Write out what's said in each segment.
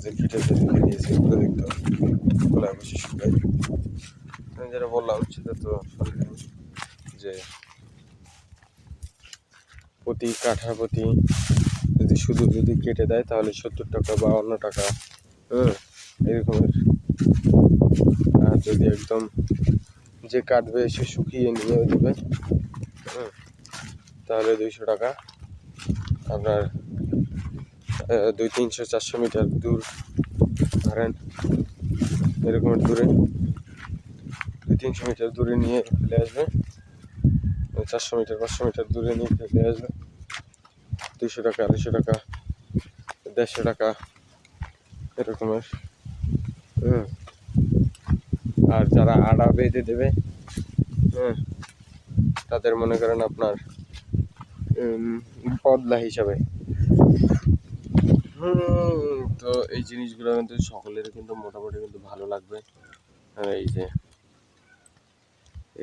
যে কেটে যে রেখে দিয়েছে এগুলো দেখতে কলায় বসে শুকাই। আমি যেটা বললাম সেটা তো শুনলেন যে প্রতি কাঠা প্রতি যদি কেটে দেয় তাহলে 70 টাকা 52 টাকা, এরকমের। আর যদি একদম যে কাটবে সে শুকিয়ে নিয়ে দেবে, তাহলে 200 টাকা। আপনার 200-300-400 মিটার দূর ধরেন, এরকমের দূরে 200-300 মিটার দূরে নিয়ে ফেলে আসবে, 400 মিটার 500 মিটার দূরে নিয়ে ফেলে আসবে, 200 টাকা 250 টাকা 150 টাকা এরকমের। আর যারা আড়া বেঁধে দেবে, তাদের মনে করেন আপনার বদলা হিসাবে। তো এই জিনিসগুলো কিন্তু সকলের কিন্তু মোটামুটি কিন্তু ভালো লাগবে। আর এই যে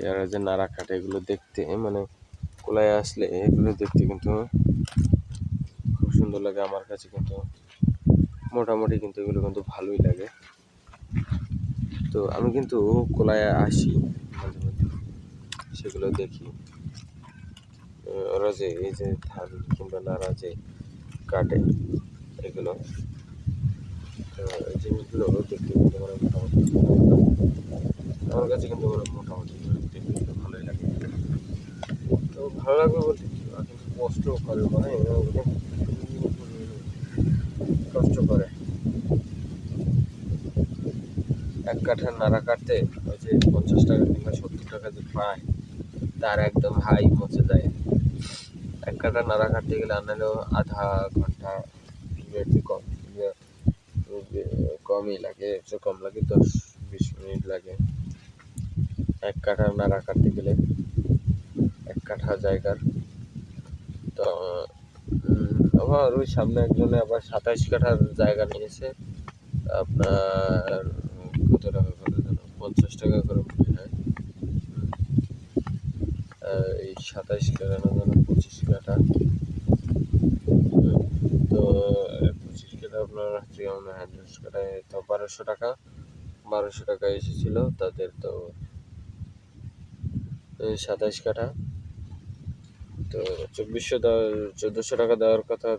এরা যে নাড়া কাটে এগুলো দেখতে, মানে কোলায় আসলে এগুলো দেখতে কিন্তু খুব সুন্দর লাগে আমার কাছে, কিন্তু মোটামুটি কিন্তু এগুলো কিন্তু ভালোই লাগে। তো আমি কিন্তু কোলায় আসি মাঝে মাঝে, সেগুলো দেখি ওরা যে এই যে ধান কিংবা নাড়া যে কাটে এগুলো, এই জিনিসগুলো দেখতে কিন্তু মানে মোটামুটি আমার কাছে কিন্তু মোটামুটি দেখতে কিন্তু ভালোই লাগে। তো ভালো লাগবে বলতে কি, কিন্তু কষ্ট করে, মানে কষ্ট করে এক কাঠার নাড়া কাটতে। ওই যে 50 টাকা কিংবা 70 টাকা যে পায় তার একদম হাই পৌঁছে যায়। এক কাঠা নাড়া কাটতে গেলে আনালেও আধা ঘন্টা একটু কমই লাগে, একটু কম লাগে, 10-20 মিনিট লাগে এক কাঠা নাড়া কাটতে গেলে, এক কাঠা জায়গার। তো আবার ওই সামনে একজনে আবার 27 কাঠার জায়গা নিয়েছে, আপনার কত টাকা করে যেন 50 টাকা করে মনে হয়। এই 27 কাঠা না যেন 25 কাঠা। তো 25 কাঠা আপনার হচ্ছে 100 কাঠায় তো 1200 টাকা, 1200 টাকা এসেছিল তাদের। তো 27 কাঠা তো 1400 টাকা দেওয়ার কথা,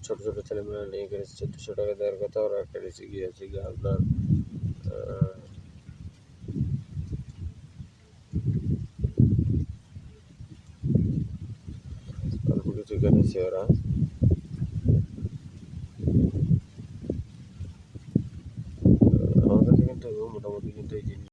ছোট ছোট ছেলেমেয়েরা নিয়ে গেছে 1400 টাকা দেওয়ার কথা। ওরা একটা রেসে গিয়েছে আপনার অল্প কিছু কেটেছে ওরা।